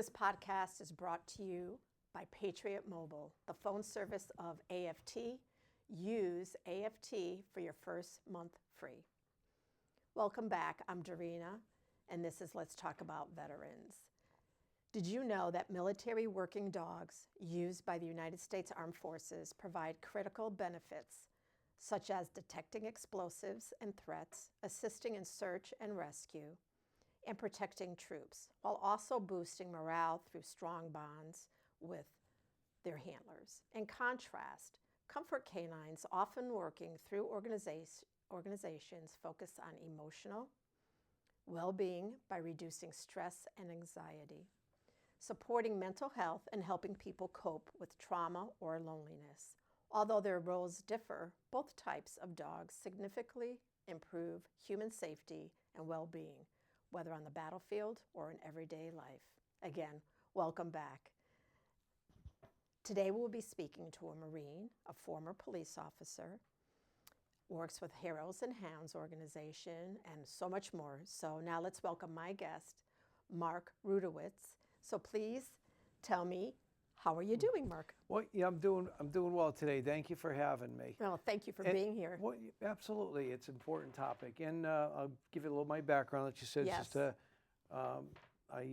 This podcast is brought to you by Patriot Mobile, the phone service of AFT. Use AFT for your first month free. Welcome back. I'm Dorina, and this is Let's Talk About Veterans. Did you know that military working dogs used by the United States Armed Forces provide critical benefits, such as detecting explosives and threats, assisting in search and rescue, and protecting troops, while also boosting morale through strong bonds with their handlers? In contrast, comfort canines, often working through organizations, focus on emotional well-being by reducing stress and anxiety, supporting mental health, and helping people cope with trauma or loneliness. Although their roles differ, both types of dogs significantly improve human safety and well-being, whether on the battlefield or in everyday life. Again, welcome back. Today we'll be speaking to a Marine, a former police officer, works with Heroes and Hounds organization, and so much more. So now let's welcome my guest, Mark Rudewicz. So please tell me, how are you doing, Mark? Well, yeah, I'm doing well today. Thank you for having me. Well, thank you for being here. Well, absolutely, it's an important topic, and I'll give you a little of my background. Like you said, Yes. I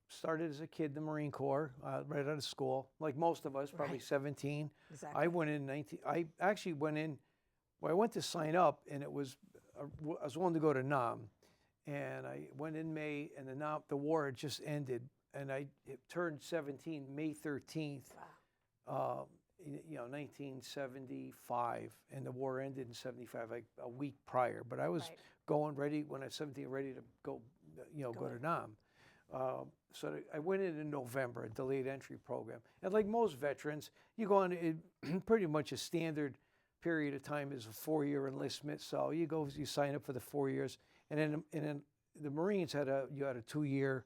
started as a kid in the Marine Corps, right out of school, like most of us, probably Right. 17. Exactly. I went in 19. I actually went in. Well, I went to sign up, and it was I was willing to go to Nam, and I went in May, and the war had just ended. And it turned 17 May 13th, Wow. 1975, and the war ended in 75, like a week prior. But I was Right. going ready when I was 17, ready to go, go to Nam. So I went in November, a delayed entry program. And like most veterans, you go on pretty much a standard period of time is a 4-year enlistment. So you sign up for the 4 years, and then the Marines had a 2-year.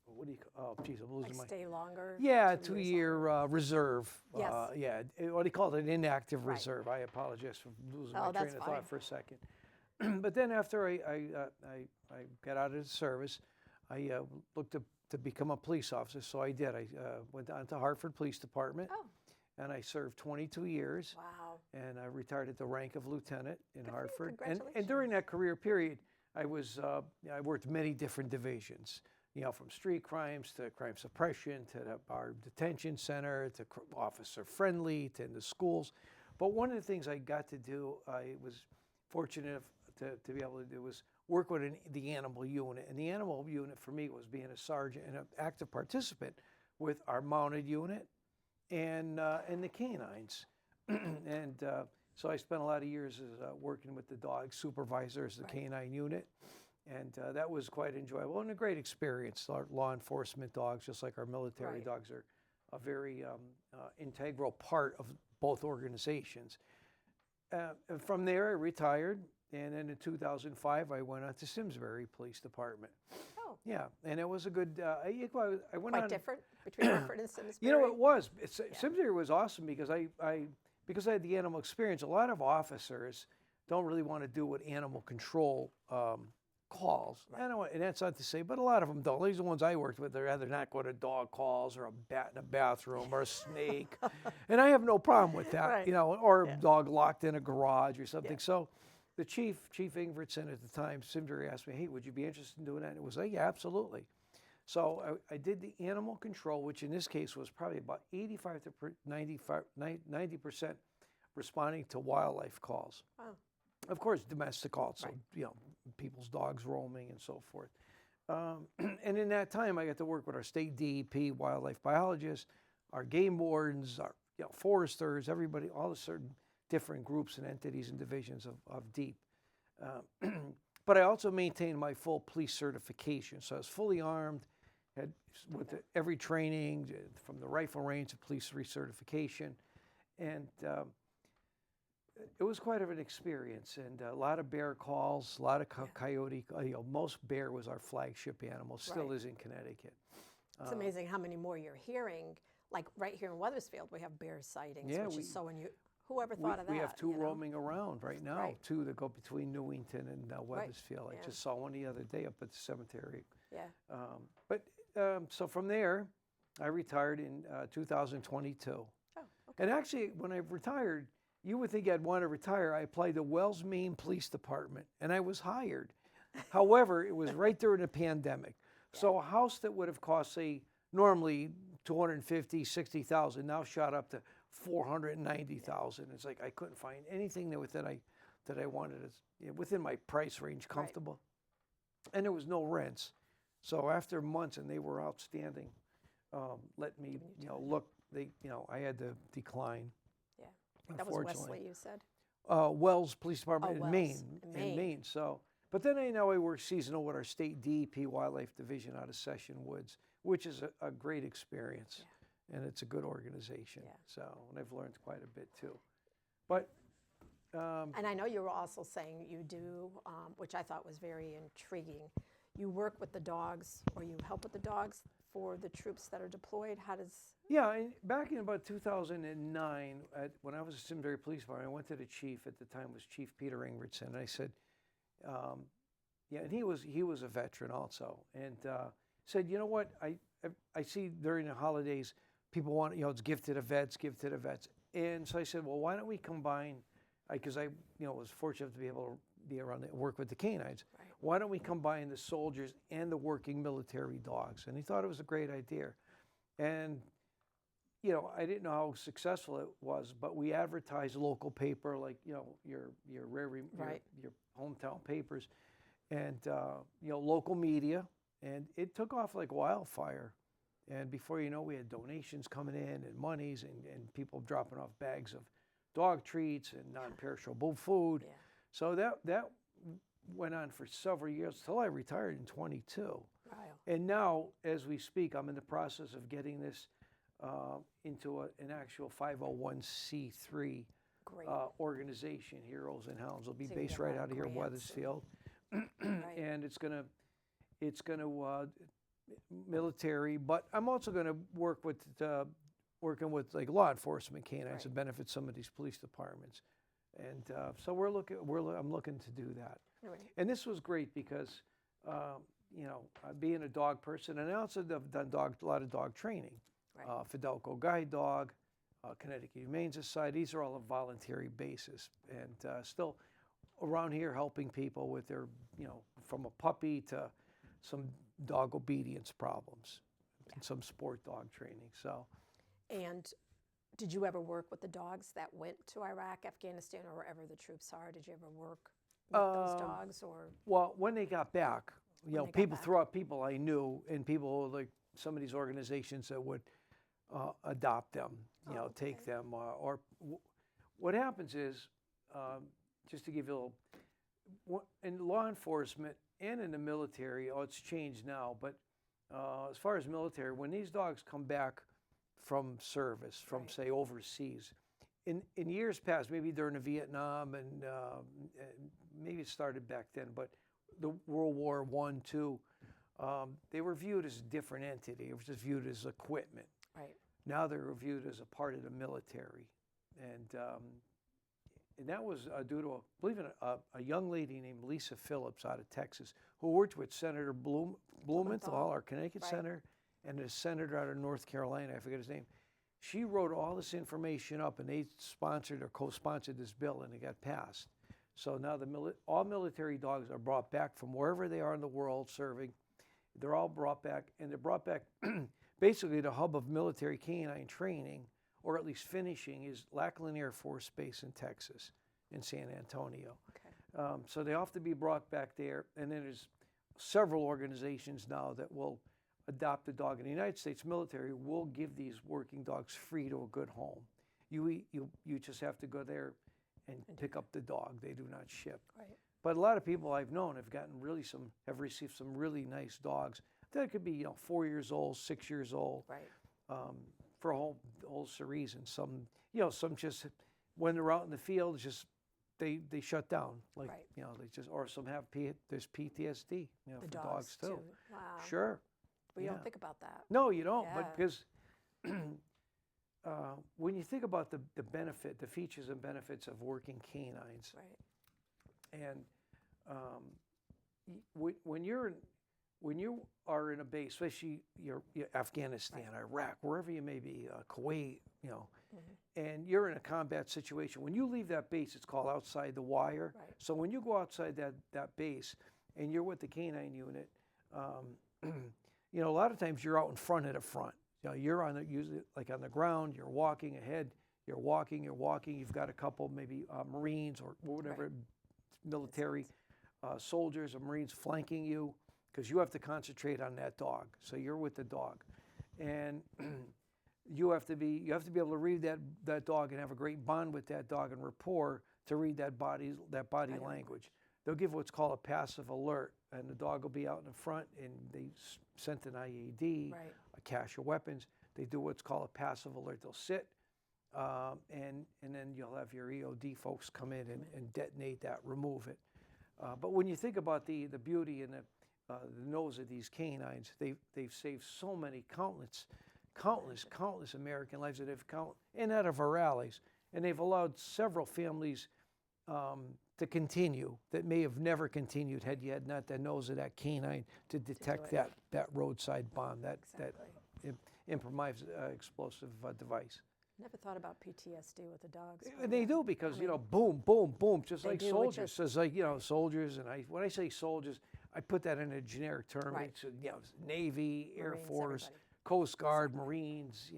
What do you? Oh, geez, I'm losing Like stay longer? Yeah, 2 years 2-year longer? Reserve. Yes. What do you call it? An inactive Right. reserve. I apologize for losing Oh, my that's train of fine. thought for a second. But then after I got out of the service, I looked to become a police officer. So I did. I went down to Hartford Police Department. Oh. And I served 22 years. Wow. And I retired at the rank of lieutenant in Good for you. Hartford. Congratulations. And during that career period, I worked many different divisions, from street crimes to crime suppression to our detention center to officer friendly to in the schools. But one of the things I got to do, I was fortunate to be able to do, was work with the animal unit. And the animal unit for me was being a sergeant and an active participant with our mounted unit and the canines. So I spent a lot of years working with the dog supervisor as the Right. canine unit, and that was quite enjoyable and a great experience. Our law enforcement dogs, just like our military Right. dogs, are a very integral part of both organizations. And from there, I retired, and then in 2005, I went on to Simsbury Police Department. Oh. Yeah, and it was a good. I went Quite on. different between Hartford and Simsbury? It was. Simsbury was awesome because because I had the animal experience. A lot of officers don't really want to do what animal control calls. Right. And that's not to say, but a lot of them don't. These are the ones I worked with. They'd rather not go to dog calls or a bat in a bathroom or a snake. And I have no problem with that, Right. or Yeah. a dog locked in a garage or something. Yeah. So the Chief Ingvertson at the time, Simsbury, asked me, hey, would you be interested in doing that? And it was like, yeah, absolutely. So I did the animal control, which in this case was probably about 85 to 90% responding to wildlife calls. Wow. Of course, domestic calls, so, Right. people's dogs roaming and so forth. And in that time, I got to work with our state DEP, wildlife biologists, our game wardens, our foresters, everybody, all the certain different groups and entities and divisions of DEEP. But I also maintained my full police certification. So I was fully armed, went to every training from the rifle range to police recertification. And it was quite of an experience, and a lot of bear calls, a lot of coyote. Most bear was our flagship animal, still Right. is in Connecticut. It's amazing how many more you're hearing. Like right here in Weathersfield, we have bear sightings, Yeah, which is so unusual. Whoever thought of that? We have two you know? roaming around right now, Right. two that go between Newington and Weathersfield. Yeah. I just saw one the other day up at the cemetery Yeah. So from there, I retired in 2022. Oh, okay. And actually, when I retired, you would think I'd want to retire. I applied to Wells, Maine Police Department, and I was hired. However, it was right during the pandemic. So a house that would have cost, say, normally 250, 60,000, now shot up to 490,000. It's like I couldn't find anything that I wanted within my price range, comfortable, and there was no rents. So after months, and they were outstanding, let me look. I had to decline. Yeah, that was Wesley, you said. Wells Police Department in Wells, Maine. in Maine. So, but then I work seasonal with our state DEP Wildlife Division out of Session Woods, which is a great experience, and it's a good organization. Yeah. So, and I've learned quite a bit too. But and I know you were also saying you do, which I thought was very intriguing. You work with the dogs, or you help with the dogs for the troops that are deployed. How does? Yeah, and back in about 2009, when I was at Simsbury Police Department, I went to the chief at the time, was Chief Peter Ingridson, and I said, and he was a veteran also, and said, you know what, I see during the holidays people want, it's give to the vets, and so I said, well, why don't we combine? Because I was fortunate to be able to be around and work with the canines. Right. Why don't we combine the soldiers and the working military dogs? And he thought it was a great idea, and I didn't know how successful it was, but we advertised local paper, like, your hometown papers, and, local media, and it took off like wildfire. And before you know, we had donations coming in and monies and people dropping off bags of dog treats and non-perishable food. Yeah. So that went on for several years till I retired in 22. Wow. And now, as we speak, I'm in the process of getting this into an actual 501c3 organization. Heroes and Hounds will be So based right out of here in Weathersfield, and it's gonna military. But I'm also going to work with working with like law enforcement canines to benefit some of these police departments, and so I'm looking to do that. Right. And this was great because being a dog person, and I also have done a lot of dog training. Right. Fidelco Guide Dog, Connecticut Humane Society. These are all a voluntary basis, and still around here helping people with their, from a puppy to some dog obedience problems, and some sport dog training. So. And did you ever work with the dogs that went to Iraq, Afghanistan, or wherever the troops are? Did you ever work with those dogs, or? Well, when they got back, people I knew, and people like some of these organizations that would adopt them, take them, or what happens is, just to give you a little, in law enforcement and in the military, it's changed now, but as far as military, when these dogs come back from service, from say overseas, in years past, maybe during the Vietnam and maybe it started back then, but the World War I, II, they were viewed as a different entity. It was just viewed as equipment. Right. Now they're viewed as a part of the military, and that was due to, believe it, a young lady named Lisa Phillips out of Texas who worked with Senator Blumenthal, our Connecticut senator, and a senator out of North Carolina, I forget his name. She wrote all this information up, and they sponsored or co-sponsored this bill, and it got passed. So now all military dogs are brought back from wherever they are in the world serving. They're all brought back, and they're brought back basically the hub of military canine training, or at least finishing, is Lackland Air Force Base in Texas, in San Antonio. Okay. So they have to be brought back there, and then there's several organizations now that will adopt a dog. In the United States military will give these working dogs free to a good home. You just have to go there and pick up the dog. They do not ship. Right. But a lot of people I've known have received some really nice dogs that could be 4 years old, 6 years old. Right. For a whole host of reasons. Some just when they're out in the field, just they shut down. Like they just, or some have there's PTSD. The for dogs too. Wow. Sure. We don't think about that. No, you don't. Yeah. But because when you think about the features and benefits of working canines, right, and when you're when you are in a base, especially your Afghanistan, Iraq, wherever you may be, Kuwait, and you're in a combat situation, when you leave that base, it's called outside the wire. Right. So when you go outside that base and you're with the canine unit, a lot of times you're out in front of the front. You're usually like on the ground, you're walking ahead, you're walking, you've got a couple maybe Marines or whatever, military soldiers or Marines flanking you, because you have to concentrate on that dog. So you're with the dog, and you have to be able to read that dog and have a great bond with that dog and rapport to read that body language. They'll give what's called a passive alert, and the dog will be out in the front, and they sent an IED, a cache of weapons. They do what's called a passive alert. They'll sit, and then you'll have your EOD folks come in and detonate that, remove it. But when you think about the beauty and the nose of these canines, they've saved so many countless American lives that have come in out of our alleys, and they've allowed several families to continue that may have never continued had you had not the nose of that canine to detect that roadside bomb, that improvised explosive device. Never thought about PTSD with the dogs. And they do, because boom, boom, boom, just like soldiers. Just, so it's like soldiers, and when I say soldiers, I put that in a generic term. It's Navy, Air Marines, Force, everybody. Coast Guard, Marines,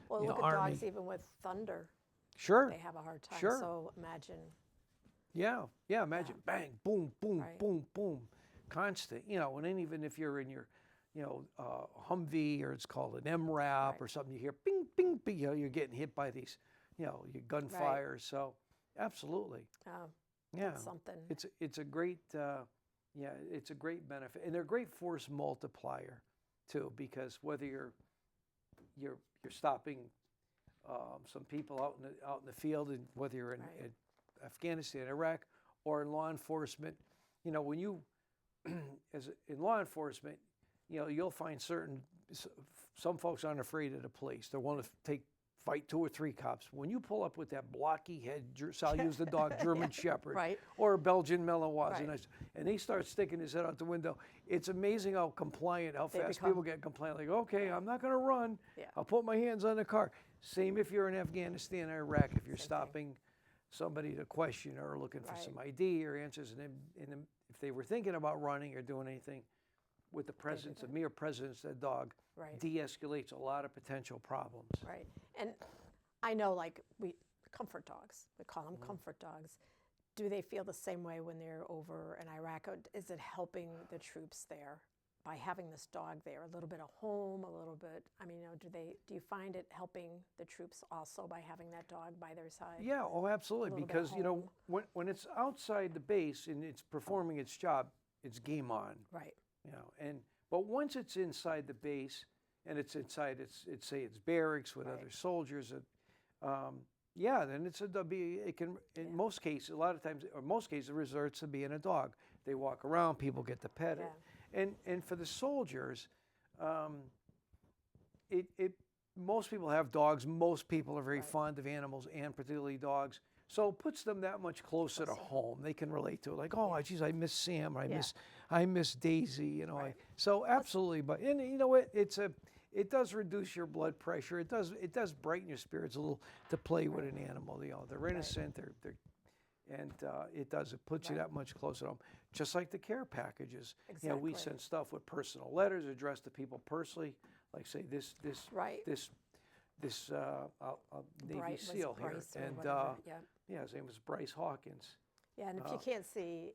Well, look at Army. dogs even with thunder. Sure. They have a hard time. Sure. So imagine. Yeah, imagine bang, boom, boom, boom, boom, constant. And then even if you're in your, Humvee, or it's called an MRAP or something, you hear ping, ping, ping. You're getting hit by these, your gunfire. So absolutely. That's something. It's a great, it's a great benefit, and they're a great force multiplier too, because whether you're stopping some people out in the field, and whether you're in Afghanistan, Iraq, or in law enforcement, when you in law enforcement, you'll find some folks aren't afraid of the police. They're willing to fight 2 or 3 cops. When you pull up with that blocky head, so I'll use the dog, German Shepherd, or a Belgian Malinois, and he starts sticking his head out the window, it's amazing how fast people get compliant. Like, okay, I'm not going to run. I'll put my hands on the car. Same if you're in Afghanistan or Iraq, if you're stopping somebody to question or looking for some ID or answers, and then if they were thinking about running or doing anything, with the mere presence of the dog, de-escalates a lot of potential problems. Right. And I know, comfort dogs, we call them comfort dogs. Do they feel the same way when they're over in Iraq? Or is it helping the troops there by having this dog there? A little bit of home, a little bit, do you find it helping the troops also by having that dog by their side? Yeah, absolutely. Because, when it's outside the base and it's performing its job, it's game on. Right. But once it's inside the base, and it's inside it's barracks with other soldiers, then it can in most cases, a lot of times, or most cases, it resorts to being a dog. They walk around, people get to pet it, and for the soldiers, most people have dogs. Most people are very fond of animals, and particularly dogs. So it puts them that much closer to home. They can relate to it, like, oh, geez, I miss Sam, or I miss Daisy, So absolutely, but it does reduce your blood pressure. It does brighten your spirits a little to play with an animal. They're innocent. It puts you that much closer to home. Just like the care packages. Exactly. We send stuff with personal letters addressed to people personally, like say this Navy SEAL here, and his name was Bryce Hawkins. Yeah, and if you can't see,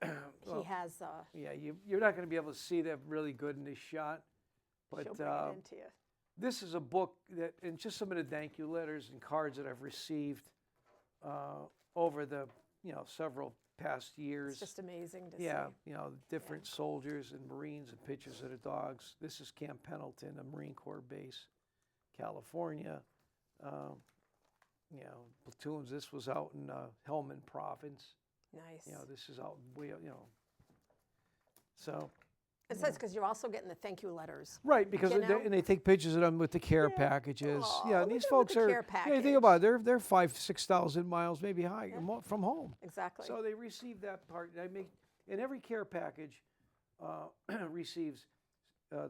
he has. You're not going to be able to see that really good in this shot, but she'll bring it into you. This is a book and just some of the thank you letters and cards that I've received over the several past years. It's just amazing to see. Different soldiers and Marines and pictures of the dogs. This is Camp Pendleton, a Marine Corps base, California. Platoons. This was out in Helmand Province. Nice. This is out way, So. It says because you're also getting the thank you letters. Right, because they take pictures of them with the care packages. And these folks are. Think about it, they're 5,000-6,000 miles maybe higher from home. Exactly. So they receive that part. And every care package receives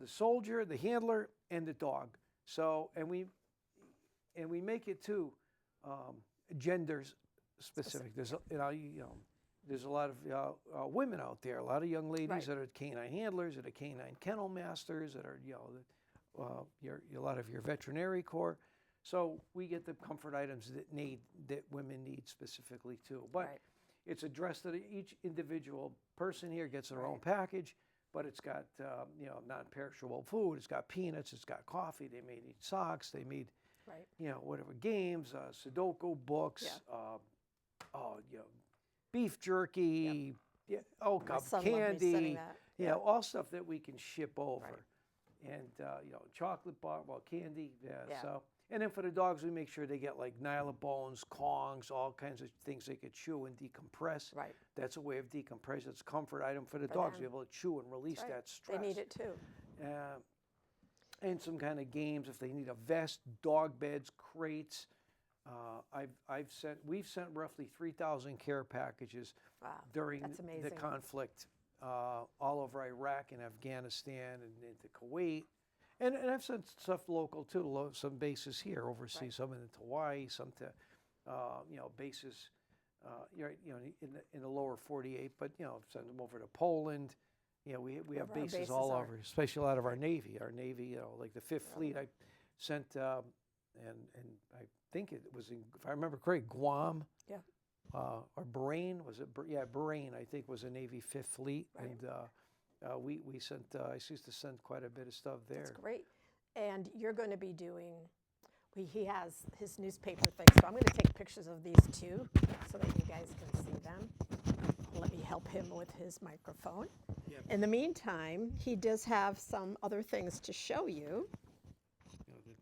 the soldier, the handler, and the dog. So, and we make it too gender specific. There's there's a lot of women out there, a lot of young ladies that are canine handlers, that are canine kennel masters, that are a lot of your veterinary corps. So we get the comfort items that women need specifically too. But it's addressed that each individual person here gets their own package. But it's got non-perishable food. It's got peanuts. It's got coffee. They may need socks. They need whatever games, Sudoku books. Beef jerky. Candy. All stuff that we can ship over, and chocolate bar, candy. So, and then for the dogs, we make sure they get like nyla bones, Kongs, all kinds of things they could chew and decompress. Right. That's a way of decompression. It's a comfort item for the dogs. Be able to chew and release that stress. They need it too. And some kind of games if they need a vest, dog beds, crates. We've sent roughly 3,000 care packages during the conflict all over Iraq and Afghanistan and into Kuwait. And I've sent stuff local too, some bases here overseas, some into Hawaii, some to bases in the lower 48, but send them over to Poland. We have bases all over, especially a lot of our Navy. Our Navy, like the Fifth Fleet, I sent and I think it was if I remember correctly, Guam. Yeah. Or Bahrain, was it? Bahrain, I think, was a Navy Fifth Fleet, and we sent. I used to send quite a bit of stuff there. That's great. And you're going to be doing. He has his newspaper thing, so I'm going to take pictures of these two, so that you guys can see them. Let me help him with his microphone. Yep. In the meantime, he does have some other things to show you,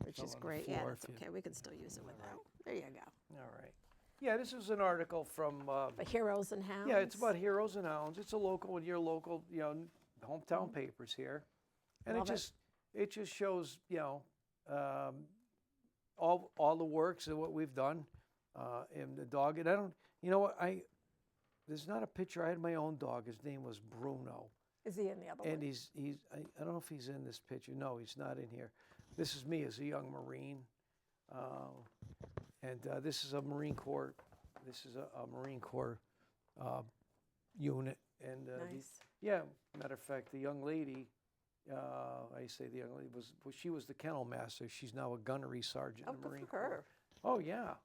which is great. Yeah, that's okay. We can still use it without. There you go. All right. Yeah, this is an article from Heroes and Hounds. Yeah, it's about Heroes and Hounds. It's a local, your local, hometown papers here, and it just shows, all the works of what we've done, and the dog. And I don't, there's not a picture. I had my own dog. His name was Bruno. Is he in the other one? And I don't know if he's in this picture. No, he's not in here. This is me as a young Marine. And this is a Marine Corps. This is a Marine Corps unit. And nice. Matter of fact, the young lady, I say the young lady she was the kennel master. She's now a gunnery sergeant in the Marine Corps. Oh yeah,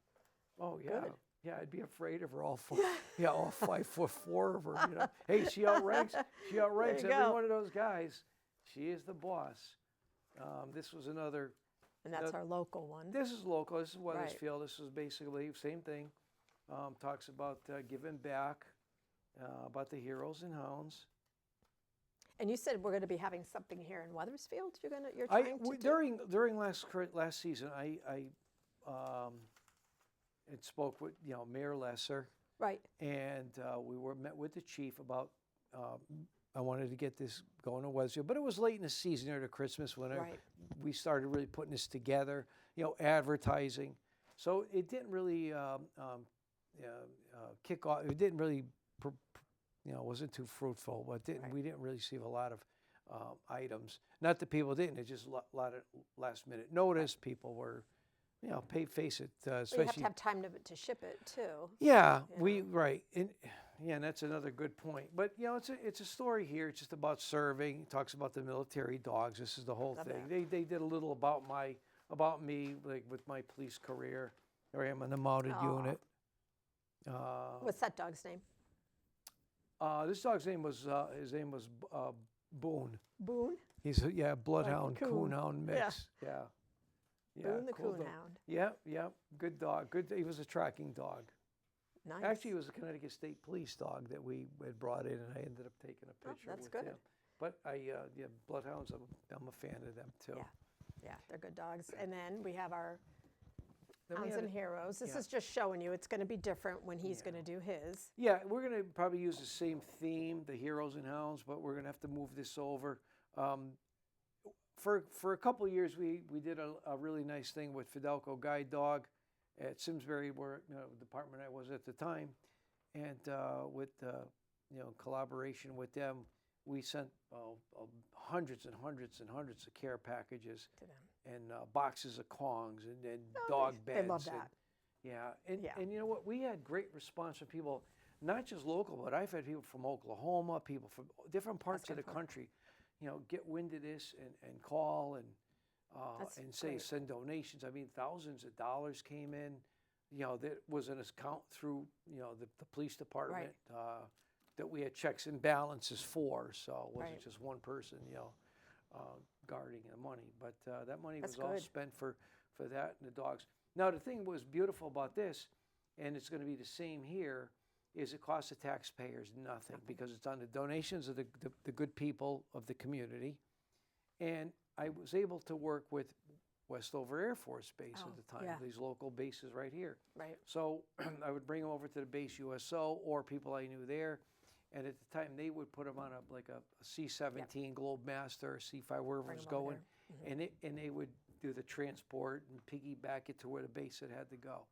Good. Yeah. I'd be afraid of her, all 5'4" of her. Hey, she outranks every one of those guys. She is the boss. This was another. And that's our local one. This is local. This is Weathersfield. This is basically the same thing. Talks about giving back, about the Heroes and Hounds. And you said we're going to be having something here in Weathersfield. You're trying to during last season, I had spoke with Mayor Lesser. Right. And we met with the chief about. I wanted to get this going in Weathersfield, but it was late in the season, near to Christmas, when we started really putting this together, advertising. So it didn't really kick off. It didn't really, wasn't too fruitful. But we didn't really see a lot of items. Not that people didn't. It just a lot of last minute notice. People were, face it. Especially, you have to have time to ship it too. Yeah, and that's another good point. But it's a story here. It's just about serving. It talks about the military dogs. This is the whole thing. They did a little about me, like with my police career. Here I am in the mounted unit. What's that dog's name? This dog's name was Boone. Boone? He's a bloodhound, coonhound mix. Yeah. Boone the coonhound. Yeah. Good dog. He was a tracking dog. Nice. Actually, it was a Connecticut State Police dog that we had brought in, and I ended up taking a picture with him. But bloodhounds, I'm a fan of them too. Yeah, they're good dogs. And then we have our Hounds and Heroes. This is just showing you it's going to be different when he's going to do his. Yeah, we're going to probably use the same theme, the Heroes and Hounds, but we're going to have to move this over. For a couple of years, we did a really nice thing with Fidelco Guide Dog at Simsbury, where the department I was at the time, and with collaboration with them, we sent hundreds and hundreds and hundreds of care packages To them. and boxes of Kongs and Oh, dog they beds. love that. And you know what? We had great response from people, not just local, but I've had people from Oklahoma, people from different parts of the good. country, get wind of this and call and say, great. send donations. I mean, thousands of dollars came in. That was an account through, the police department that we had checks and balances for. So it wasn't just one person, guarding the money. But that money That's was all good. spent for that and the dogs. Now, the thing was beautiful about this, and it's going to be the same here, is it costs the taxpayers nothing because it's on the donations of the good people of the community. And I was able to work with Westover Air Force Base at the time, these local bases right here. Right. So I would bring them over to the base USO or people I knew there. And at the time, they would put them on a C-17 Globemaster, C-5, wherever it was going. And they would do the transport and piggyback it to where the base had to go.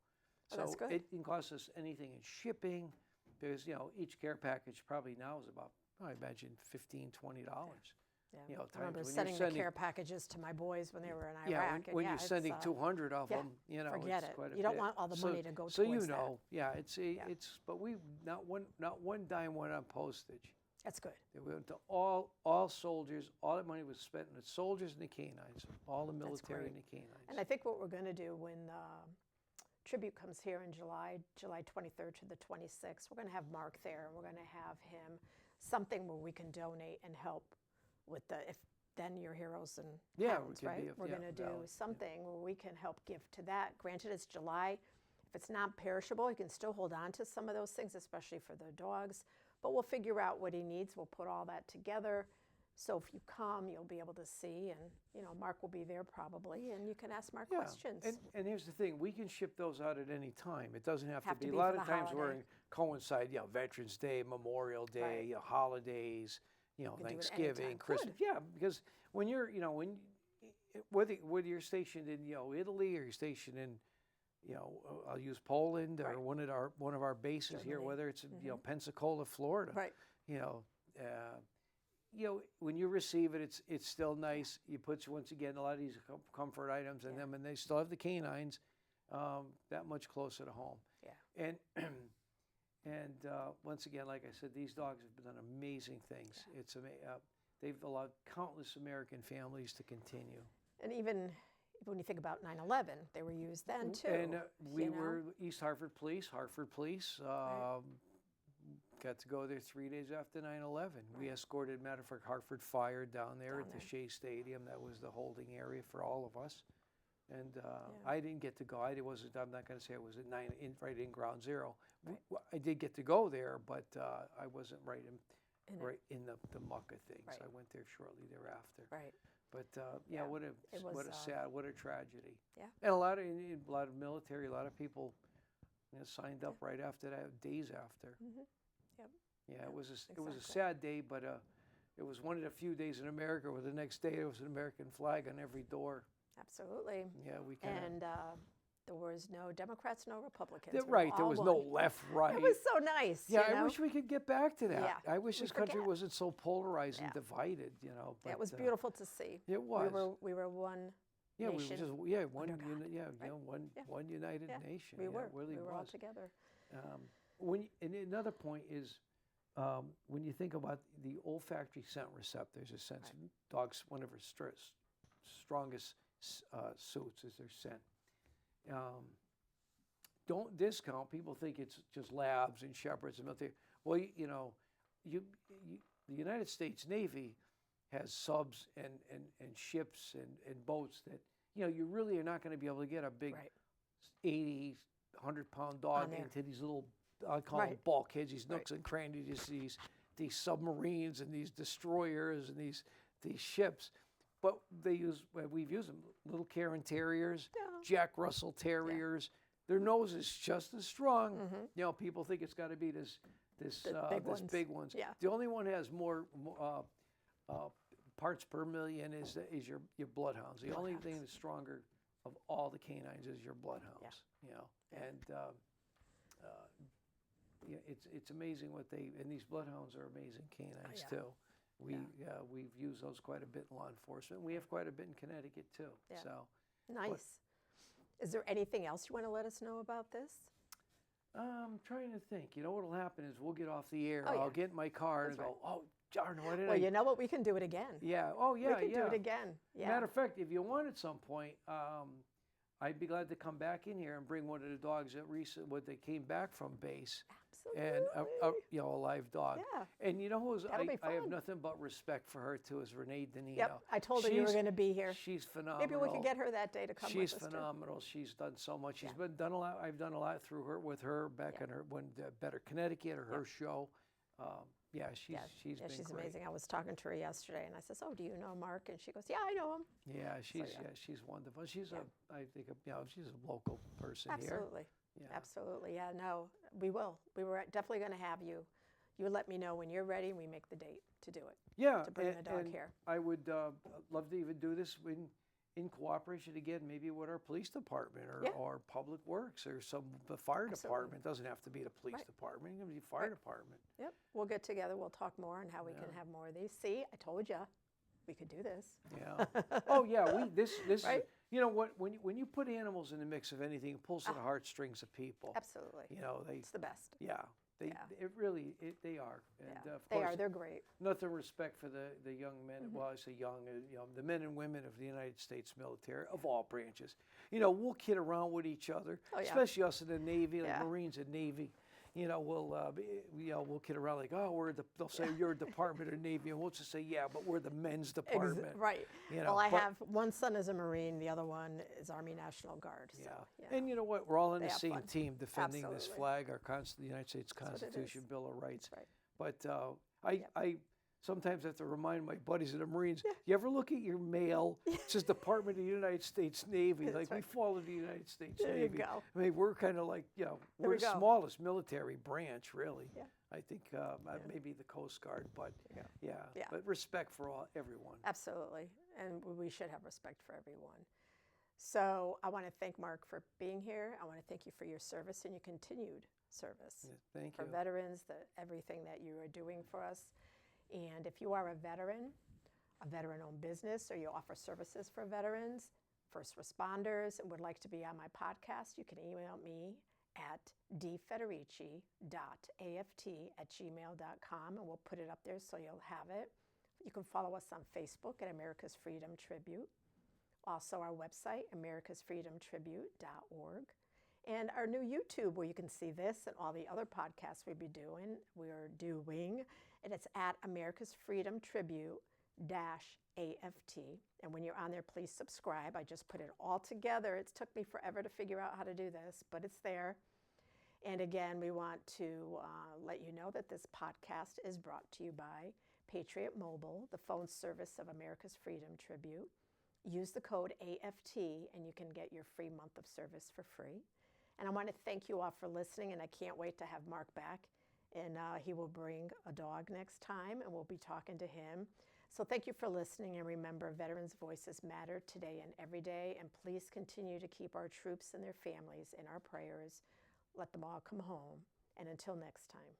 Oh, that's So good. it didn't cost us anything in shipping because, each care package probably now is about, I imagine, $15, $20. Yeah. Times I remember when you're sending the sending- care packages to my boys when they were in Yeah, Iraq. when you're it's, sending 200 of yeah, them, forget it's it. quite a You don't bit. want all the money to go so towards that. it's but we not one dime went on postage. That's good. It went to all soldiers. All that money was spent on the soldiers and the canines, all the military great. and the canines. And I think what we're going to do when tribute comes here in July 23rd to the 26th, we're going to have Mark there. We're going to have him something where we can donate and help with then your heroes and hounds, right? We're going to do something where we can help give to that. Granted, it's July. If it's not perishable, you can still hold on to some of those things, especially for the dogs. But we'll figure out what he needs. We'll put all that together. So if you come, you'll be able to see, and Mark will be there probably, and you can ask Mark questions. And here's the thing: we can ship those out at any time. It doesn't have to be. A for lot the of times holiday. we're coincide, Veterans Day, Memorial Day, holidays, do it Thanksgiving, anytime. Christmas. Good. Yeah, because when you're, whether you're stationed in Italy or you're stationed in I'll use Poland or one of our bases here, Germany. whether it's in Pensacola, Florida. Right. When you receive it, it's still nice. You put once again a lot of these comfort items in them, and they still have the canines that much closer to home. Yeah. And once again, like I said, these dogs have done amazing things. Yeah. They've allowed countless American families to continue. And even when you think about 9/11, they were used then too. And we were East Hartford Police. Got to go there 3 days after 9/11. We escorted, matter of fact, Hartford Fire down there at the Shea Stadium. That was the holding area for all of us. And I didn't get to go. I'm not going to say I was at right in Ground Zero. Right. I did get to go there, but I wasn't right in the muck of things. Right. I went there shortly thereafter. Right. But What a tragedy. Yeah. And a lot of military, a lot of people signed up right after that, days after. Mm-hmm. Yep. Yeah, Yep. it was a Exactly. sad day, but it was one of the few days in America where the next day there was an American flag on every door. Absolutely. Yeah, we can. And there was no Democrats, no Republicans. There We were all was no one. left, right. It was so nice. Yeah, you know? I wish we could get back to that. Yeah, I wish we this country forget. wasn't so polarized and Yeah. divided. But, it was beautiful to see. It was. We were one Yeah, nation. we were just one under God, right? one united Yeah, nation. we were. Really we were was. all together. And another point is when you think about the olfactory scent receptors, a sense dogs, one of their strongest suits is their scent. Don't discount. People think it's just labs and shepherds and military. Well, the United States Navy has subs and ships and boats that you really are not going to be able to get a big 80, 100-pound dog into these little, I call them bulkheads, these nooks and crannies, these submarines and these destroyers and these ships. But we've used them, little Cairn Terriers, Jack Russell Terriers. Their nose is just as strong. Mm-hmm. People think it's got to be this big ones. Yeah. The only one has more parts per million is your bloodhounds. The only thing that's stronger of all the canines is your bloodhounds. And it's amazing and these bloodhounds are amazing canines too. We've used those quite a bit in law enforcement. We have quite a bit in Connecticut too. Yeah. So, Nice. Is there anything else you want to let us know about this? I'm trying to think. You know what'll happen is we'll get off the air. Oh, yeah. I'll get in my car and That's go, oh, darn, what did Well, I? you know what? We can do it again. Yeah. Oh, yeah. We can do it again. Yeah. Matter of fact, if you want at some point, I'd be glad to come back in here and bring one of the dogs that they came back from base. Absolutely. And a live dog. Yeah. And you know who's That'll be I have fun. nothing but respect for her too, is Renee Danino. Yep. I told her you were going to be here. She's phenomenal. Maybe we can get her that day to come She's with us phenomenal. She's done so much. She's Yeah. done a lot. I've done a lot with her back Yeah. on her Better Connecticut or her show. She's She's been great. amazing. I was talking to her yesterday, and I says, "Oh, do you know Mark?" And she goes, "Yeah, I know him." Yeah, she's yeah. she's wonderful. She's Yeah. she's a local person here. Absolutely. Yeah. Absolutely. Yeah. No, we will. We were definitely going to have you. You let me know when you're ready, and we make the date to do it. Yeah, To bring the dog and here. I would love to even do this in cooperation again, maybe with our police department Yeah. or public works or the fire Absolutely. department. It doesn't have to be the police Right. department. It can be fire Right. department. Yep. We'll get together. We'll talk more on how we can Yeah. have more of these. See, I told you, we could do this. Yeah. Oh yeah. This Right? is, you know what, when you put animals in the mix of anything, it pulls at the heartstrings of people. Absolutely. You know It's the best. yeah. They Yeah. they are. And Yeah. of They course, are. They're great. nothing respect for the young men. Mm-hmm. Well, I say young, the men and women of the United States military of all branches. You know, we'll kid around with each other, Oh, yeah. especially us in the Navy, like Yeah. Marines and Navy. You know, we'll kid around like, oh, they'll say you're a Department of Navy, and we'll just say, yeah, but we're the men's department. Right. You know, Well, I but- have one son is a Marine, the other one is Army National Guard. So, Yeah. And you know what? We're all in They the have same fun. team defending this Absolutely. flag, the United States what it Constitution, is. Bill of Rights. That's right. But Yep. I sometimes have to remind my buddies in the Marines, you ever look at your mail? It says Department of the United States Navy. Like, we right. fall into the United States There you Navy. go. I mean, we're kind of like, There we're we the go. smallest military branch, really. Yeah. I think maybe the Coast Guard, but There you yeah. Yeah. But respect for everyone. Absolutely. And we should have respect for everyone. So I want to thank Mark for being here. I want to thank you for your service and your continued service. Yeah, thank For you. veterans, everything that you are doing for us. And if you are a veteran-owned business, or you offer services for veterans, first responders, and would like to be on my podcast, you can email me at dfederici.aft@gmail.com, and we'll put it up there so you'll have it. You can follow us on Facebook at America's Freedom Tribute. Also our website, americasfreedomtribute.org. And our new YouTube, where you can see this and all the other podcasts we're doing, and it's at America's Freedom Tribute-AFT. And when you're on there, please subscribe. I just put it all together. It's took me forever to figure out how to do this, but it's there. And again, we want to let you know that this podcast is brought to you by Patriot Mobile, the phone service of America's Freedom Tribute. Use the code AFT and you can get your free month of service for free. And I want to thank you all for listening, and I can't wait to have Mark back. And he will bring a dog next time, and we'll be talking to him. So thank you for listening, and remember, veterans' voices matter today and every day, and please continue to keep our troops and their families in our prayers. Let them all come home, and until next time.